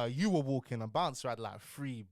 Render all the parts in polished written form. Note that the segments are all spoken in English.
You were walking, and Bouncer had like 3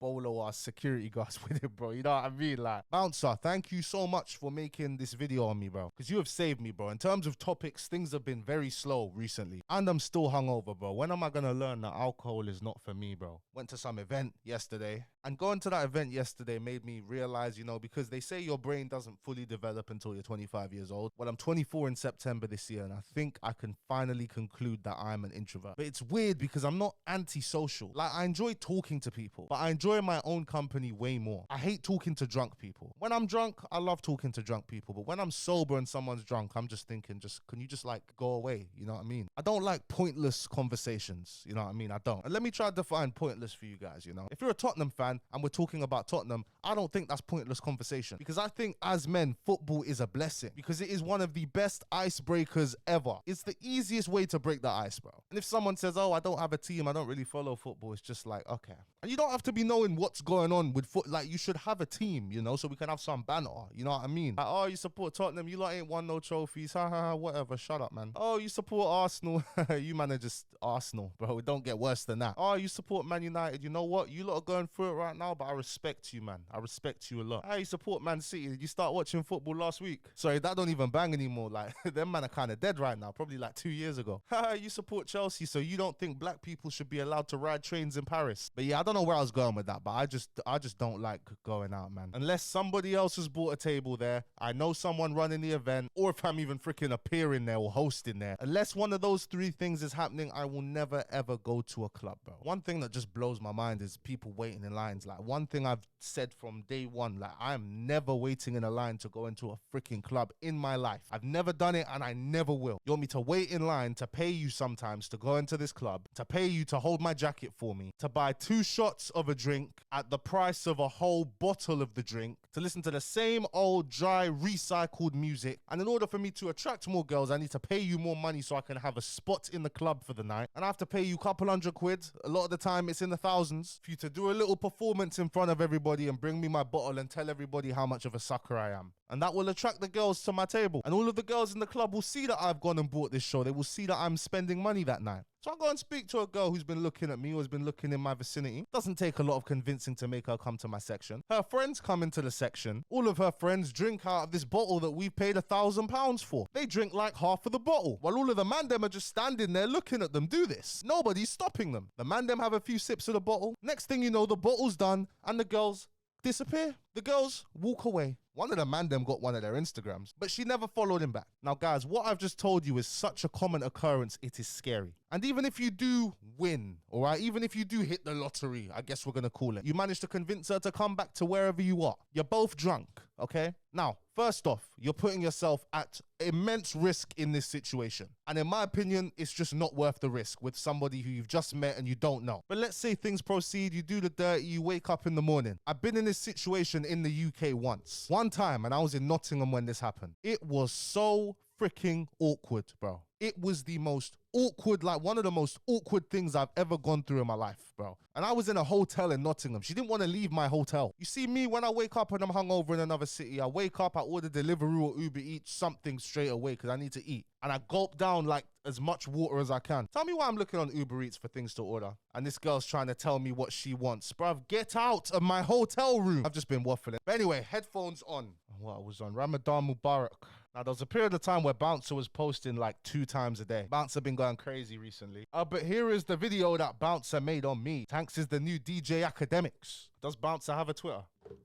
bolo ass security guards with it, bro. You know what I mean? Like, Bouncer, thank you so much for making this video on me, bro, because you have saved me, bro. In terms of topics, things have been very slow recently, and I'm still hungover, bro. When am I gonna learn that alcohol is not for me, bro? Went to some event yesterday, and going to that event yesterday made me realize, you know, because they say your brain doesn't fully develop until you're 25 years old. Well, I'm 24 in September this year, and I think I can finally conclude that I'm an introvert. But it's weird because I'm not antisocial. Like, I enjoy talking to people, but I enjoy my own company way more. I hate talking to drunk people. When I'm drunk, I love talking to drunk people, but when I'm sober and someone's drunk, I'm just thinking, can you just like go away? You know what I mean? I don't like pointless conversations. You know what I mean? I don't. And let me try to define pointless for you guys, you know? If you're a Tottenham fan and we're talking about Tottenham, I don't think that's pointless conversation, because I think as men, football is a blessing, because it is one of the best icebreakers ever. It's the easiest way to break the ice, bro. And if someone says, oh, I don't have a team, I don't really follow football, it's just like, okay. And you don't have to be knowing what's going on with foot. Like, you should have a team, you know, so we can have some banter. You know what I mean? Like, oh, you support Tottenham, you lot ain't won no trophies. Ha ha ha, whatever. Shut up, man. Oh, you support Arsenal. You man are just Arsenal, bro. It don't get worse than that. Oh, you support Man United. You know what? You lot are going through it right now, but I respect you, man. I respect you a lot. Hey, you support Man City. Did you start watching football last week? Sorry, that don't even bang anymore. Like, them man are kind of dead right now. Probably like 2 years ago. Ha, you support Chelsea, so you don't think black people should be allowed to ride trains in Paris. But yeah, I don't know where I was going with that, but I just don't like going out, man. Unless somebody else has bought a table there, I know someone running the event, or if I'm even freaking appearing there or hosting there. Unless one of those 3 things is happening, I will never ever go to a club, bro. One thing that just blows my mind is people waiting in lines. Like, one thing I've said from day one, like, I am never waiting in a line to go into a freaking club in my life. I've never done it, and I never will. You want me to wait in line to pay you sometimes to go into this club, to pay you to hold my jacket for me, to buy 2 shots of a drink at the price of a whole bottle of the drink, to listen to the same old dry recycled music, and in order for me to attract more girls, I need to pay you more money so I can have a spot in the club for the night, and I have to pay you a couple £100. A lot of the time it's in the thousands for you to do a little performance in front of everybody and bring me my bottle and tell everybody how much of a sucker I am. And that will attract the girls to my table, and all of the girls in the club will see that I've gone and bought this show. They will see that I'm spending money that night. So I go and speak to a girl who's been looking at me, or has been looking in my vicinity. Doesn't take a lot of convincing to make her come to my section. Her friends come into the section. All of her friends drink out of this bottle that we've paid £1,000 for. They drink like half of the bottle, while all of the man them are just standing there looking at them do this. Nobody's stopping them. The man them have a few sips of the bottle. Next thing you know, the bottle's done, and the girls disappear. The girls walk away. One of the man them got one of their Instagrams, but she never followed him back. Now, guys, what I've just told you is such a common occurrence, it is scary. And even if you do win, all right, even if you do hit the lottery, I guess we're going to call it, you manage to convince her to come back to wherever you are. You're both drunk, okay? Now, first off, you're putting yourself at immense risk in this situation. And in my opinion, it's just not worth the risk with somebody who you've just met and you don't know. But let's say things proceed, you do the dirty, you wake up in the morning. I've been in this situation in the UK once. One time, and I was in Nottingham when this happened. It was so freaking awkward, bro. It was the most awkward, like one of the most awkward things I've ever gone through in my life, bro. And I was in a hotel in Nottingham. She didn't want to leave my hotel. You see me, when I wake up and I'm hungover in another city, I wake up, I order Deliveroo or Uber Eats, something straight away because I need to eat. And I gulp down like as much water as I can. Tell me why I'm looking on Uber Eats for things to order. And this girl's trying to tell me what she wants. Bruv, get out of my hotel room. I've just been waffling. But anyway, headphones on. What I was on, Ramadan Mubarak. Now, there was a period of time where Bouncer was posting like 2 times a day. Bouncer been going crazy recently. But here is the video that Bouncer made on me. Tankz is the new DJ Academics. Does Bouncer have a Twitter?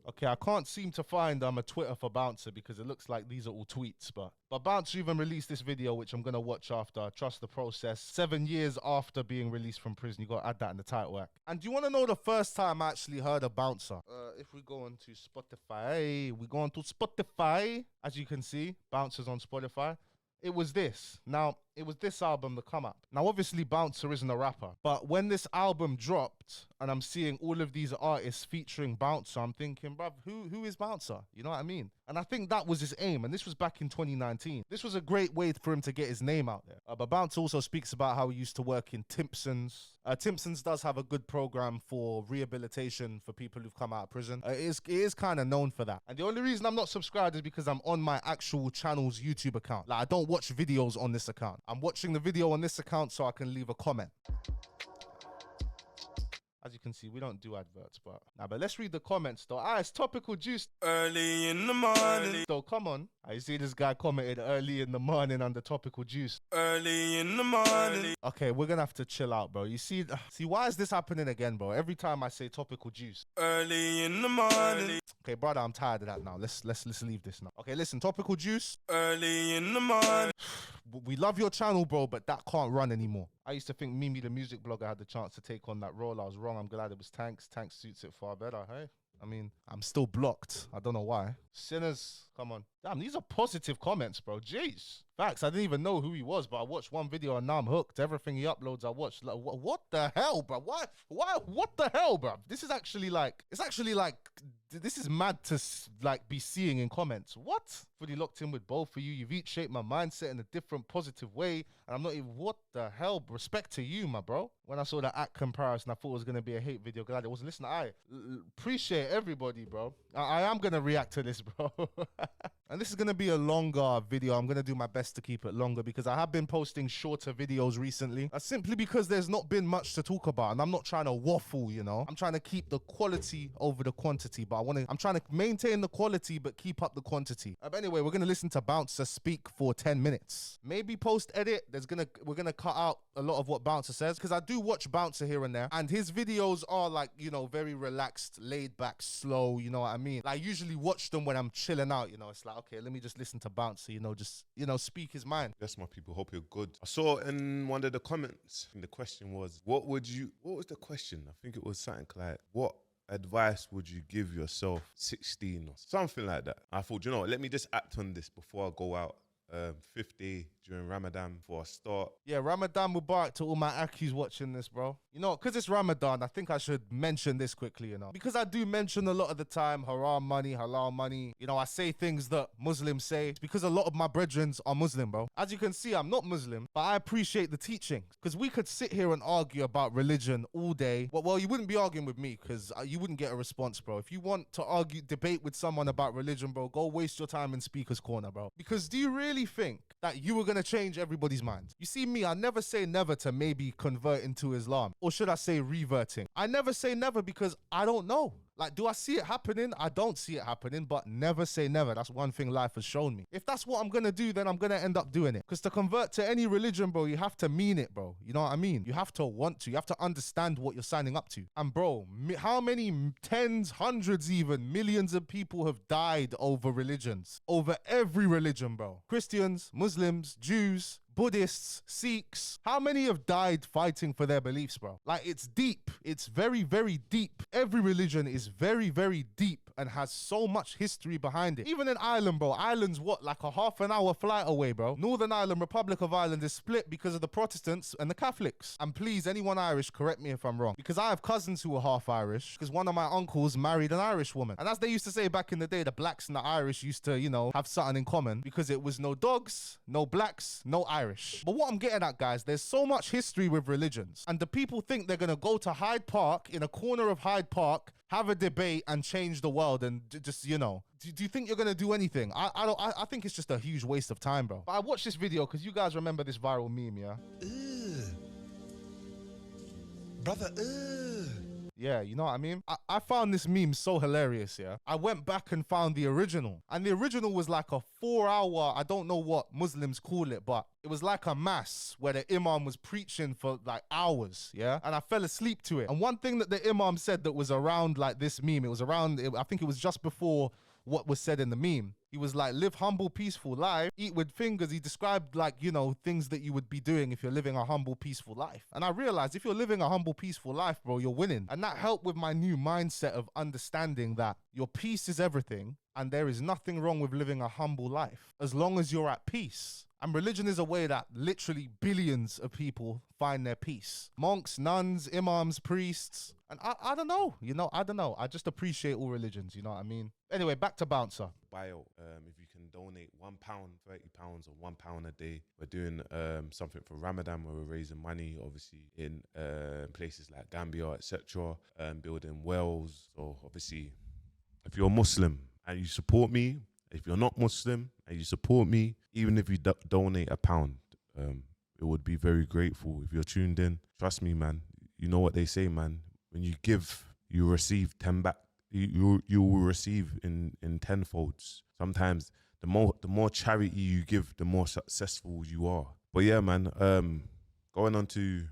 Okay, I can't seem to find a Twitter for Bouncer because it looks like these are all tweets, but Bouncer even released this video, which I'm going to watch after. Trust the process. 7 years after being released from prison. You got to add that in the title work. And do you want to know the first time I actually heard of Bouncer? If we go on to Spotify, we go on to Spotify. As you can see, Bouncer's on Spotify. It was this. Now, it was this album, The Come Up. Now, obviously, Bouncer isn't a rapper. But when this album dropped and I'm seeing all of these artists featuring Bouncer, I'm thinking, bruv, who is Bouncer? You know what I mean? And I think that was his aim. And this was back in 2019. This was a great way for him to get his name out there. But Bouncer also speaks about how he used to work in Timpson's. Timpson's does have a good program for rehabilitation for people who've come out of prison. It is kind of known for that. And the only reason I'm not subscribed is because I'm on my actual channel's YouTube account. Like, I don't watch videos on this account. I'm watching the video on this account so I can leave a comment. As you can see, we don't do adverts, but but let's read the comments though. It's topical juice. Early in the morning. So come on. I see this guy commented early in the morning on the topical juice. Early in the morning. Okay, we're gonna have to chill out, bro. You see, why is this happening again, bro? Every time I say topical juice. Early in the morning. Okay, brother, I'm tired of that now. Let's leave this now. Okay, listen, topical juice. Early in the morning. We love your channel, bro, but that can't run anymore. I used to think Mimi, the music blogger, had the chance to take on that role. I was wrong. I'm glad it was Tankz. Tankz suits it far better, hey? I mean, I'm still blocked. I don't know why. Sinners, come on. Damn, these are positive comments, bro. Jeez. Facts, I didn't even know who he was, but I watched one video and now I'm hooked. Everything he uploads, I watched. Like, what the hell, bro? Why? What the hell, bro? This is actually like, this is mad to like be seeing in comments. What? Fully locked in with both of you. You've each shaped my mindset in a different positive way. And I'm not even, what the hell? Respect to you, my bro. When I saw that act comparison, I thought it was going to be a hate video. Glad it wasn't. Listen, I appreciate everybody, bro. I am going to react to this, bro. And this is going to be a longer video. I'm going to do my best to keep it longer because I have been posting shorter videos recently. Simply because there's not been much to talk about. And I'm not trying to waffle, you know. I'm trying to keep the quality over the quantity. But I'm trying to maintain the quality but keep up the quantity. But anyway, we're going to listen to Bouncer speak for 10 minutes. Maybe post-edit, we're going to cut out a lot of what Bouncer says because I do watch Bouncer here and there. And his videos are like, you know, very relaxed, laid back, slow, you know what I mean? Like, I usually watch them when I'm chilling out, you know. It's like, okay, let me just listen to Bouncer, you know, just, you know, speak his mind. Yes, my people, hope you're good. I saw in one of the comments, the question was, what was the question? I think it was something like, what advice would you give yourself 16 or something like that? I thought, you know what, let me just act on this before I go out. 50 during Ramadan before I start. Yeah, Ramadan Mubarak to all my Akis watching this, bro. You know, because it's Ramadan, I think I should mention this quickly, you know. Because I do mention a lot of the time haram money, halal money. You know, I say things that Muslims say. It's because a lot of my brethren are Muslim, bro. As you can see, I'm not Muslim, but I appreciate the teaching. Because we could sit here and argue about religion all day. Well, you wouldn't be arguing with me because you wouldn't get a response, bro. If you want to debate with someone about religion, bro, go waste your time in Speaker's Corner, bro. Because do you really think that you were going to change everybody's mind? You see me, I never say never to maybe convert into Islam. Or should I say reverting? I never say never because I don't know. Like, do I see it happening? I don't see it happening, but never say never. That's one thing life has shown me. If that's what I'm going to do, then I'm going to end up doing it. Because to convert to any religion, bro, you have to mean it, bro. You know what I mean? You have to want to. You have to understand what you're signing up to. And bro, how many tens, hundreds even, millions of people have died over religions? Over every religion, bro. Christians, Muslims, Jews, Buddhists, Sikhs. How many have died fighting for their beliefs, bro? Like, it's deep. It's very, very deep. Every religion is very, very deep and has so much history behind it. Even in Ireland, bro. Ireland's what, like a half-an-hour flight away, bro. Northern Ireland, Republic of Ireland is split because of the Protestants and the Catholics. And please, anyone Irish, correct me if I'm wrong. Because I have cousins who are half Irish because one of my uncles married an Irish woman. And as they used to say back in the day, the blacks and the Irish used to, you know, have something in common because it was no dogs, no blacks, no Irish. But what I'm getting at, guys, there's so much history with religions. And the people think they're going to go to Hyde Park, in a corner of Hyde Park, have a debate and change the world and just, you know, do you think you're going to do anything? I think it's just a huge waste of time, bro. But I watched this video because you guys remember this viral meme, yeah? Brother, yeah, you know what I mean? I found this meme so hilarious, yeah? I went back and found the original. And the original was like a 4-hour, I don't know what Muslims call it, but it was like a mass where the imam was preaching for like hours, yeah? And I fell asleep to it. And one thing that the imam said that was around like this meme, it was around, I think it was just before what was said in the meme. He was like, live humble, peaceful life, eat with fingers. He described like, you know, things that you would be doing if you're living a humble, peaceful life. And I realized if you're living a humble, peaceful life, bro, you're winning. And that helped with my new mindset of understanding that your peace is everything and there is nothing wrong with living a humble life as long as you're at peace. And religion is a way that literally billions of people find their peace. Monks, nuns, imams, priests. And I don't know, you know, I don't know. I just appreciate all religions, you know what I mean? Anyway, back to Bouncer. Bio, if you can donate £1, £30 or £1 a day. We're doing something for Ramadan where we're raising money, obviously, in places like Gambia, etc., building wells. So obviously, if you're Muslim and you support me, if you're not Muslim and you support me, even if you donate £1, it would be very grateful. If you're tuned in, trust me, man, you know what they say, man. when you give, you receive 10 back. You will receive in tenfolds. Sometimes the more charity you give, the more successful you are. But yeah, man, going on to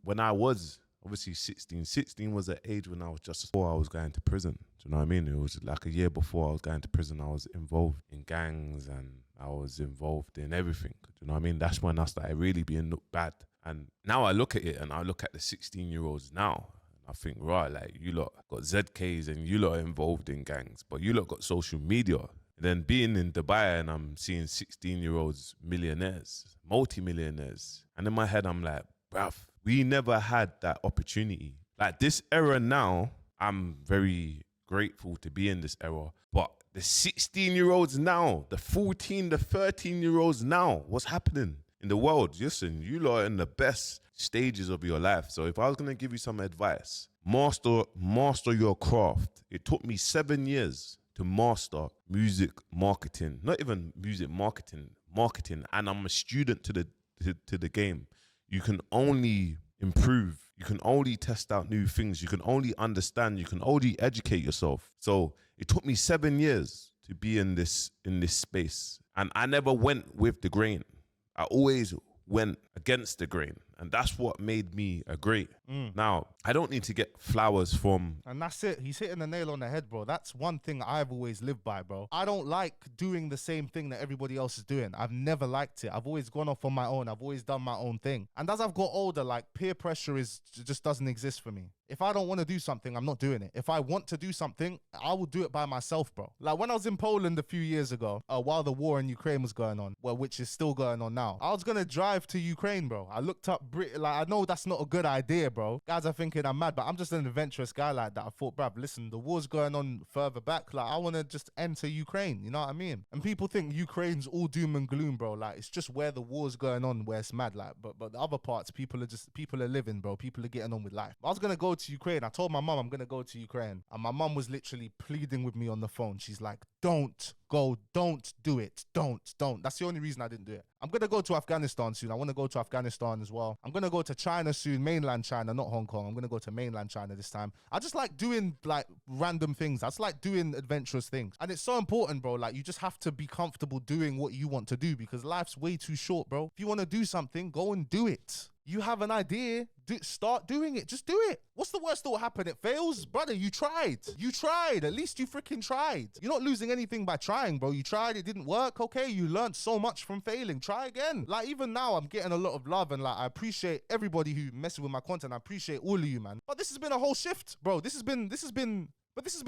when I was obviously 16. 16 was the age when I was just before I was going to prison. Do you know what I mean? It was like a year before I was going to prison. I was involved in gangs and I was involved in everything. Do you know what I mean? That's when I started really being looked bad. And now I look at it and I look at the 16-year-olds now. I think, right, like you lot got ZKs and you lot are involved in gangs, but you lot got social media. And then being in Dubai and I'm seeing 16-year-olds millionaires, multi-millionaires. And in my head, I'm like, bruv, we never had that opportunity. Like this era now, I'm very grateful to be in this era. But the 16-year-olds now, the 14, the 13-year-olds now, what's happening in the world? Listen, you lot are in the best stages of your life. So if I was going to give you some advice, master your craft. It took me 7 years to master music marketing, not even music marketing, and I'm a student to the game. You can only improve, you can only test out new things, you can only understand, you can only educate yourself. So it took me 7 years to be in this space, and I never went with the grain. I always went against the grain. And that's what made me a great. Now, I don't need to get flowers from... And that's it. He's hitting the nail on the head, bro. That's one thing I've always lived by, bro. I don't like doing the same thing that everybody else is doing. I've never liked it. I've always gone off on my own. I've always done my own thing. And as I've got older, like, peer pressure just doesn't exist for me. If I don't want to do something, I'm not doing it. If I want to do something, I will do it by myself, bro. Like when I was in Poland a few years ago, while the war in Ukraine was going on, well, which is still going on now, I was going to drive to Ukraine, bro. I looked up like, I know that's not a good idea, bro. Guys are thinking I'm mad, but I'm just an adventurous guy like that. I thought, bruv, listen, the war's going on further back. Like, I want to just enter Ukraine. You know what I mean? And people think Ukraine's all doom and gloom, bro. Like, it's just where the war's going on where it's mad. Like, but the other parts, people are living, bro. People are getting on with life. I was going to go to Ukraine. I told my mum I'm going to go to Ukraine. And my mum was literally pleading with me on the phone. She's like, don't go, don't do it. Don't. That's the only reason I didn't do it. I'm going to go to Afghanistan soon. I want to go to Afghanistan as well. I'm going to go to China soon, mainland China, not Hong Kong. I'm going to go to mainland China this time. I just like doing like random things. I just like doing adventurous things. And it's so important, bro. Like you just have to be comfortable doing what you want to do because life's way too short, bro. If you want to do something, go and do it. You have an idea, start doing it. Just do it. What's the worst that will happen? It fails? Brother, you tried. You tried. At least you freaking tried. You're not losing anything by trying, bro. You tried, it didn't work. Okay, you learned so much from failing. Try again. Like, even now, I'm getting a lot of love, and like, I appreciate everybody who messes with my content. I appreciate all of you, man. But this has been a whole shift, bro. This has been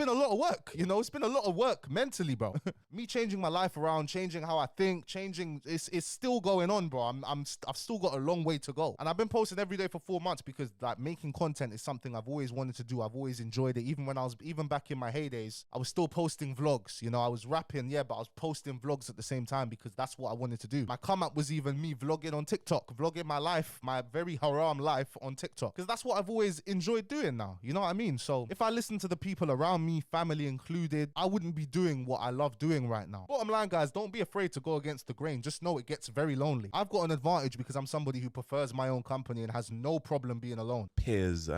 a lot of work, you know? It's been a lot of work mentally, bro. Me changing my life around, changing how I think, it's still going on, bro. I've still got a long way to go. And I've been posting every day for 4 months because like making content is something I've always wanted to do. I've always enjoyed it. Even back in my heydays, I was still posting vlogs, you know? I was rapping, yeah, but I was posting vlogs at the same time because that's what I wanted to do. My come up was even me vlogging on TikTok, vlogging my life, my very haram life on TikTok. Because that's what I've always enjoyed doing now. You know what I mean? So if I listen to the people around me, family included, I wouldn't be doing what I love doing right now. Bottom line, guys, don't be afraid to go against the grain. Just know it gets very lonely. I've got an advantage because I'm somebody who prefers my own company and has no problem being alone. Peers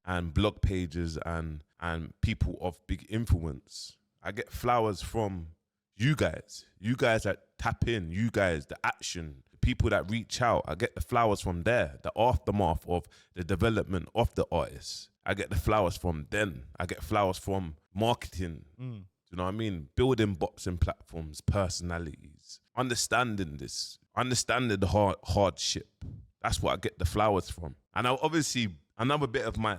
and blog pages and people of big influence. I get flowers from you guys that tap in, you guys, the action, the people that reach out. I get the flowers from there, the aftermath of the development of the artist. I get the flowers from them. I get flowers from marketing. Do you know what I mean? Building boxing platforms, personalities, understanding the hardship. That's what I get the flowers from. And obviously, another bit of my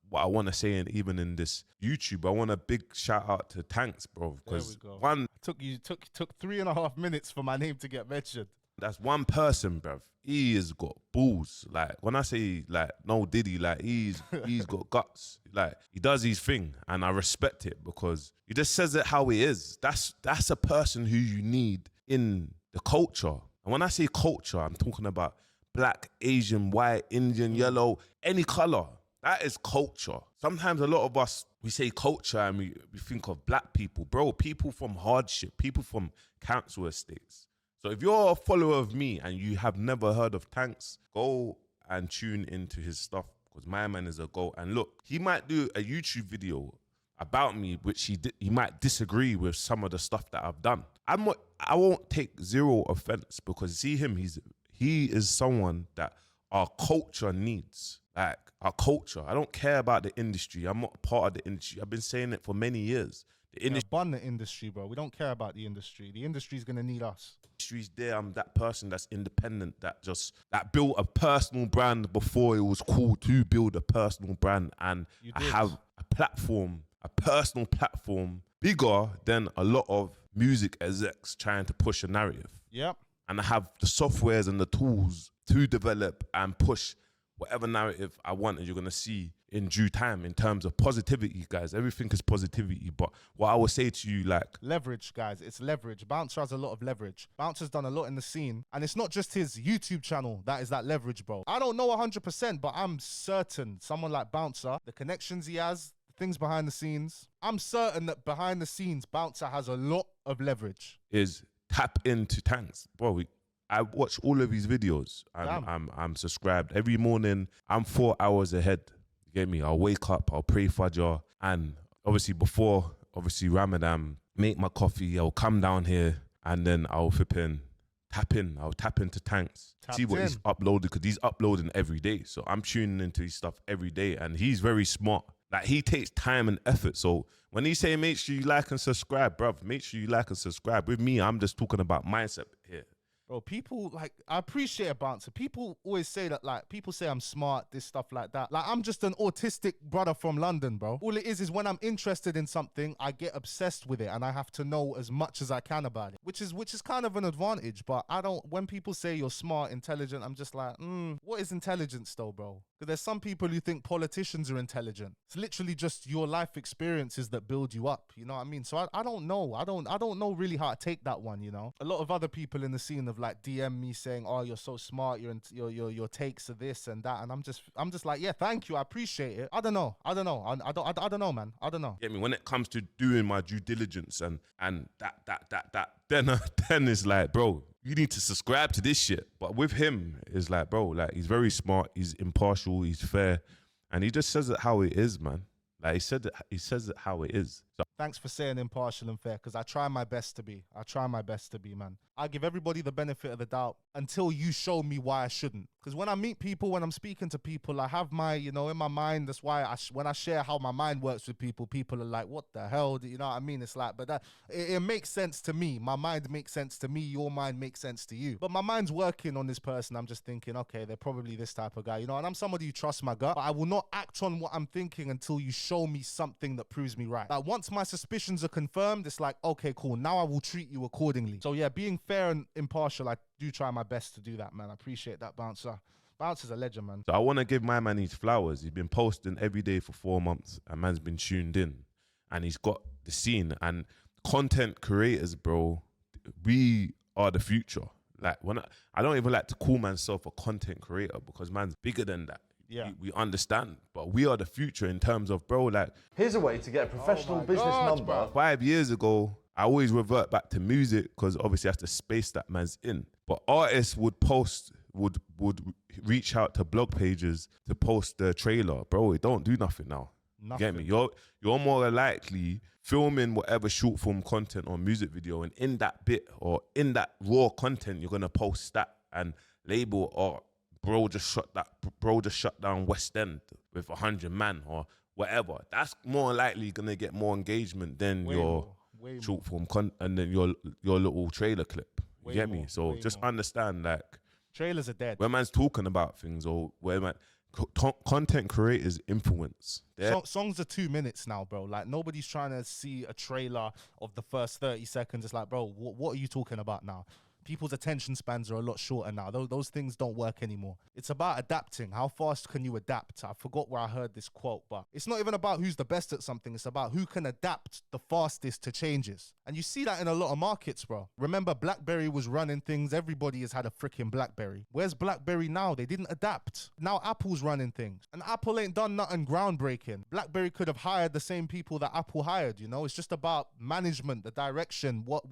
what I want to say, and even in this YouTube, I want a big shout out to Tankz, bro. Because one took 3.5 minutes for my name to get mentioned. That's one person, bruv. He has got balls. Like, when I say, like, no Diddy, like, he's got guts. Like, he does his thing, and I respect it because he just says it how he is. That's a person who you need in the culture. And when I say culture, I'm talking about black, Asian, white, Indian, yellow, any color. That is culture. Sometimes a lot of us, we say culture and we think of black people. Bro, people from hardship, people from council estates. So if you're a follower of me and you have never heard of Tankz, go and tune into his stuff because my man is a GOAT. And look, he might do a YouTube video about me, which he might disagree with some of the stuff that I've done. I won't take zero offense, because see him, he is someone that our culture needs. Like, our culture. I don't care about the industry. I'm not part of the industry. I've been saying it for many years. The industry, bun the industry, bro. We don't care about the industry. The industry's gonna need us. industry's there. I'm that person that's independent, that built a personal brand before it was cool to build a personal brand. And I have a platform, a personal platform, bigger than a lot of music execs trying to push a narrative. Yep. And I have the softwares and the tools to develop and push whatever narrative I want, and you're going to see in due time in terms of positivity, guys. Everything is positivity. But what I would say to you, like... leverage, guys. It's leverage. Bouncer has a lot of leverage. Bouncer's done a lot in the scene. And it's not just his YouTube channel that is that leverage, bro. I don't know 100%, but I'm certain someone like Bouncer, the connections he has, things behind the scenes, I'm certain that behind the scenes, Bouncer has a lot of leverage. Is tap into Tankz. Bro, I watch all of his videos. I'm subscribed. Every morning, I'm 4 hours ahead. You get me? I'll wake up, I'll pray Fajr, and obviously before, Ramadan, make my coffee, I'll come down here, and then I'll tap into Tankz. See what he's uploaded, because he's uploading every day. So I'm tuning into his stuff every day, and he's very smart. Like, he takes time and effort. So when he say, make sure you like and subscribe, bruv, make sure you like and subscribe. With me, I'm just talking about mindset here. Bro, people, like, I appreciate a Bouncer. People always say that, like, people say I'm smart, this stuff like that. Like, I'm just an autistic brother from London, bro. All it is when I'm interested in something, I get obsessed with it, and I have to know as much as I can about it, which is kind of an advantage. But when people say you're smart, intelligent, I'm just like, what is intelligence though, bro? Because there's some people who think politicians are intelligent. It's literally just your life experiences that build you up, you know what I mean? So I don't know. I don't know really how to take that one, you know? A lot of other people in the scene have like DM me saying, oh, you're so smart, your takes are this and that, and I'm just like, yeah, thank you, I appreciate it. I don't know, man. I don't know. Get me? When it comes to doing my due diligence and that, then it's like, bro, you need to subscribe to this shit. But with him, it's like, bro, like, he's very smart, he's impartial, he's fair, and he just says it how it is, man. Like, he says it how it is. So thanks for saying impartial and fair, because I try my best to be. Man. I give everybody the benefit of the doubt until you show me why I shouldn't. Because when I meet people, when I'm speaking to people, I have my, in my mind, that's why when I share how my mind works with people, people are like, what the hell? You know what I mean? It's like, but it makes sense to me. My mind makes sense to me. Your mind makes sense to you. But my mind's working on this person. I'm just thinking, okay, they're probably this type of guy, and I'm somebody who trusts my gut, but I will not act on what I'm thinking until you show me something that proves me right. Like, once my suspicions are confirmed, it's like, okay, cool, now I will treat you accordingly. So yeah, being fair and impartial, I do try my best to do that, man. I appreciate that, Bouncer. Bouncer's a legend, man. I want to give my man his flowers. He's been posting every day for 4 months, and man's been tuned in, and he's got the scene. And content creators, bro, we are the future. Like, I don't even like to call myself a content creator, because man's bigger than that. Yeah, we understand, but we are the future in terms of, bro, like... Here's a way to get a professional business number. Bro. 5 years ago, I always revert back to music, because obviously that's the space that man's in. But artists would reach out to blog pages to post the trailer. Bro, it don't do nothing now. Get me? You're more likely filming whatever short form content or music video, and in that bit or in that raw content, you're gonna post that and label, or bro just shut down West End with 100 man or whatever. That's more likely gonna get more engagement than your short form content and then your little trailer clip. You get me? So just understand, like, trailers are dead. When man's talking about things, or where man content creators influence. Songs are 2 minutes now, bro. Like, nobody's trying to see a trailer of the first 30 seconds. It's like, bro, what are you talking about now? People's attention spans are a lot shorter now. Those things don't work anymore. It's about adapting. How fast can you adapt? I forgot where I heard this quote, but it's not even about who's the best at something. It's about who can adapt the fastest to changes. And you see that in a lot of markets, bro. Remember, BlackBerry was running things. Everybody has had a freaking BlackBerry. Where's BlackBerry now? They didn't adapt. Now Apple's running things. And Apple ain't done nothing groundbreaking. BlackBerry could have hired the same people that Apple hired, It's just about management, the direction, what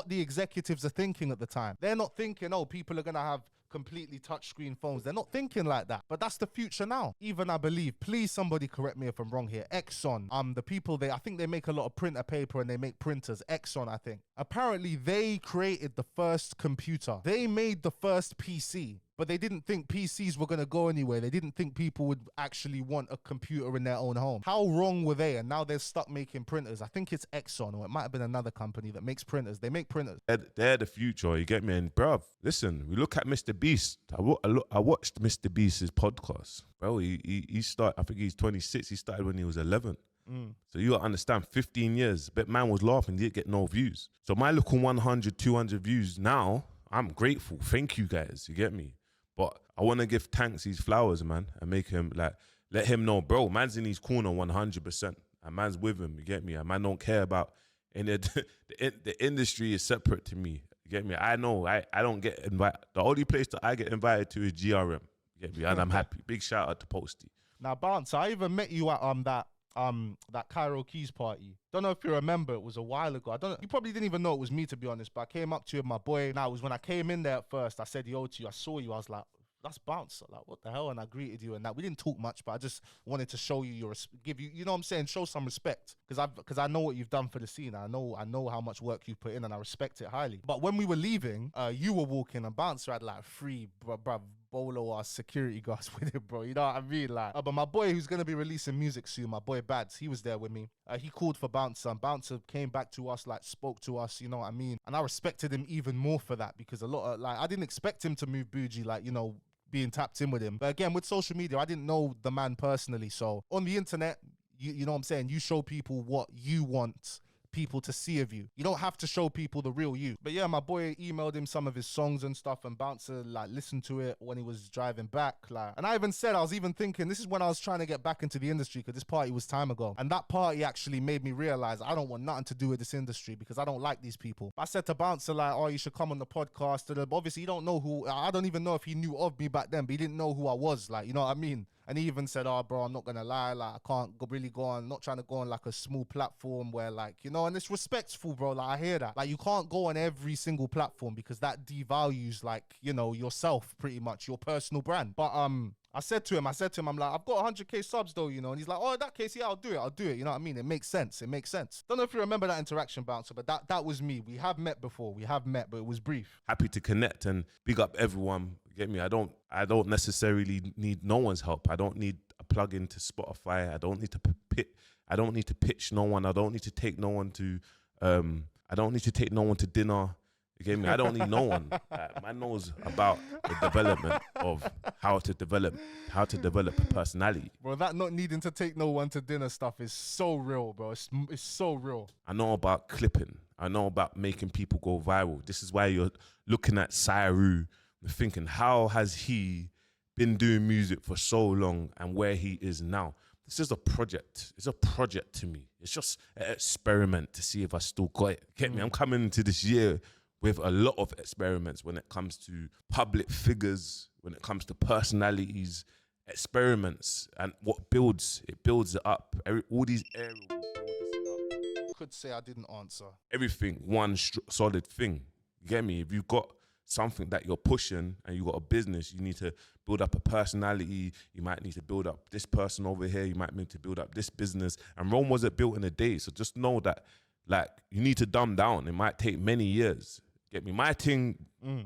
the executives are thinking at the time. They're not thinking, oh, people are going to have completely touchscreen phones. They're not thinking like that. But that's the future now. Even I believe, please somebody correct me if I'm wrong here, Exxon, the people, I think they make a lot of printer paper and they make printers. Exxon, I think. Apparently they created the first computer. They made the first PC. But they didn't think PCs were going to go anywhere. They didn't think people would actually want a computer in their own home. How wrong were they? And now they're stuck making printers. I think it's Exxon, or it might have been another company that makes printers. They make printers. They're the future, you get me? And bruv, listen, we look at Mr. Beast. I watched Mr. Beast's podcast. Bro, he started, I think he's 26. He started when he was 11. So you gotta understand, 15 years, but man was laughing, he didn't get no views. So my little 100, 200 views now, I'm grateful. Thank you guys, you get me? But I want to give Tankz his flowers, man, and make him, like, let him know, bro, man's in his corner 100%. And man's with him, you get me? And man don't care about any of the industry is separate to me, you get me? I know, I don't get invited. The only place that I get invited to is GRM, you get me? And I'm happy. Big shout out to Posty. Now, Bounce, I even met you at that Cairo Keys party. Don't know if you remember, it was a while ago. I don't know, you probably didn't even know it was me, to be honest, but I came up to you with my boy. Now, it was when I came in there at first, I said yo to you, I saw you, I was like, that's Bounce, like, what the hell? And I greeted you and that. We didn't talk much, but I just wanted to show you give you, you know what I'm saying, show some respect, because I know what you've done for the scene. I know how much work you've put in, and I respect it highly. But when we were leaving, you were walking, and Bouncer had like 3 bolo ass security guards with it, bro. You know what I mean? Like, but my boy, who's gonna be releasing music soon, my boy Bads, he was there with me. He called for Bouncer, and Bouncer came back to us, like, spoke to us. You know what I mean? And I respected him even more for that, because a lot of, like, I didn't expect him to move bougie, like, you know, being tapped in with him. But again, with social media, I didn't know the man personally. So on the internet, you know what I'm saying, you show people what you want people to see of you. You don't have to show people the real you. But yeah, my boy emailed him some of his songs and stuff, and Bouncer like listened to it when he was driving back. Like, and I even said, I was even thinking, this is when I was trying to get back into the industry, because this party was time ago. And that party actually made me realize I don't want nothing to do with this industry, because I don't like these people. I said to Bouncer, like, oh, you should come on the podcast. But obviously, you don't know who, I don't even know if he knew of me back then, but he didn't know who I was. Like, you know what I mean? And he even said, oh, bro, I'm not going to lie. Like, I can't really go on, not trying to go on like a small platform where, like, you know, and it's respectful, bro. Like, I hear that. Like, you can't go on every single platform, because that devalues, like, you know, yourself pretty much, your personal brand. But I said to him, I'm like, I've got 100K subs though, you know, and he's like, oh, in that case, yeah, I'll do it. You know what I mean? It makes sense. Don't know if you remember that interaction, Bouncer, but that was me. We have met before. But it was brief. Happy to connect and big up everyone. Get me? I don't necessarily need no one's help. I don't need a plug into Spotify. I don't need to pitch no one. I don't need to take no one to dinner. You get me? I don't need no one. Man knows about the development of how to develop a personality. Bro, that not needing to take no one to dinner stuff is so real, bro. It's so real. I know about clipping. I know about making people go viral. This is why you're looking at Cyrus and thinking, how has he been doing music for so long and where he is now? This is a project. It's a project to me. It's just an experiment to see if I still got it. Get me? I'm coming into this year with a lot of experiments when it comes to public figures, when it comes to personalities, experiments, and what builds it up. All these areas will build this up. Could say I didn't answer. Everything, one solid thing. You get me? If you've got something that you're pushing and you got a business, you need to build up a personality. You might need to build up this person over here. You might need to build up this business. And Rome wasn't built in a day. So just know that, like, you need to dumb down. It might take many years. Get me? My thing,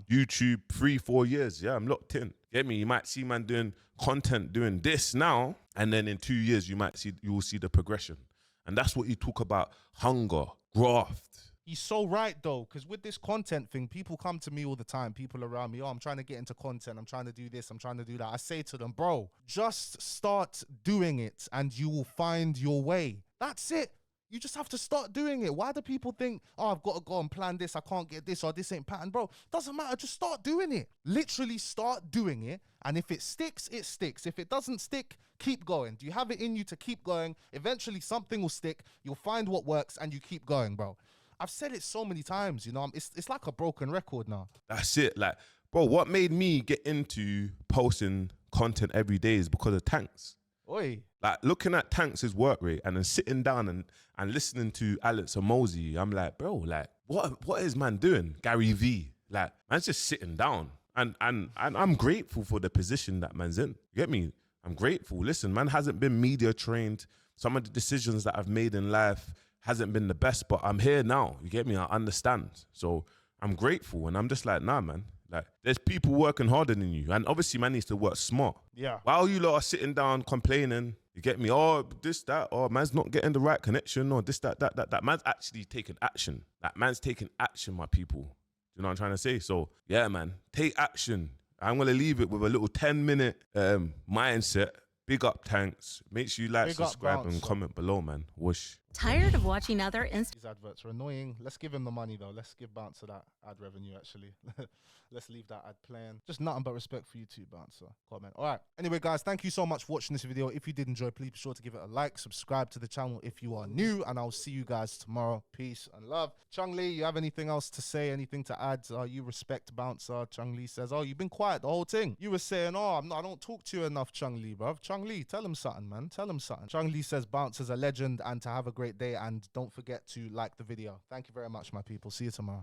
YouTube, 3-4 years. Yeah, I'm locked in. Get me? You might see man doing content, doing this now, and then in 2 years you will see the progression. And that's what you talk about: hunger, graft. He's so right though, because with this content thing, people come to me all the time, people around me, oh, I'm trying to get into content, I'm trying to do this, I'm trying to do that. I say to them, bro, just start doing it and you will find your way. That's it. You just have to start doing it. Why do people think, oh, I've got to go and plan this, I can't get this, or this ain't pattern? Bro, doesn't matter, just start doing it. Literally start doing it, and if it sticks, it sticks. If it doesn't stick, keep going. Do you have it in you to keep going? Eventually something will stick, you'll find what works, and you keep going, bro. I've said it so many times, you know, it's like a broken record now. That's it. Like, bro, what made me get into posting content every day is because of Tankz. Oi. Like, looking at Tankz's work rate and then sitting down and listening to Alex and Mosey, I'm like, bro, like, what is man doing? Gary V. Like, man's just sitting down And I'm grateful for the position that man's in. You get me? I'm grateful. Listen, man hasn't been media trained. Some of the decisions that I've made in life hasn't been the best, but I'm here now. You get me? I understand. So I'm grateful. And I'm just like, nah, man. Like, there's people working harder than you. And obviously, man needs to work smart. Yeah. While you lot are sitting down complaining, you get me? Oh, this, that, or man's not getting the right connection, or this, that. Man's actually taking action. That man's taking action, my people. You know what I'm trying to say? So, yeah, man, take action. I'm going to leave it with a little 10-minute mindset. Big up, Tankz. Make sure you like, Big up, subscribe, and Bouncer. comment below, man. Whoosh. Tired of watching other These adverts are annoying. Let's give him the money though. Let's give Bouncer that ad revenue actually. Let's leave that ad playing. Just nothing but respect for you too, Bouncer. Comment. All right. Anyway, guys, thank you so much for watching this video. If you did enjoy, please be sure to give it a like, subscribe to the channel if you are new, and I'll see you guys tomorrow. Peace and love. Chung Lee, you have anything else to say? Anything to add? You respect Bouncer. Chung Lee says, oh, you've been quiet the whole thing. You were saying, oh, I don't talk to you enough, Chung Lee, bruv. Chung Lee, tell him something, man. Tell him something. Chung Lee says Bouncer's a legend and to have a great day, and don't forget to like the video. Thank you very much, my people. See you tomorrow.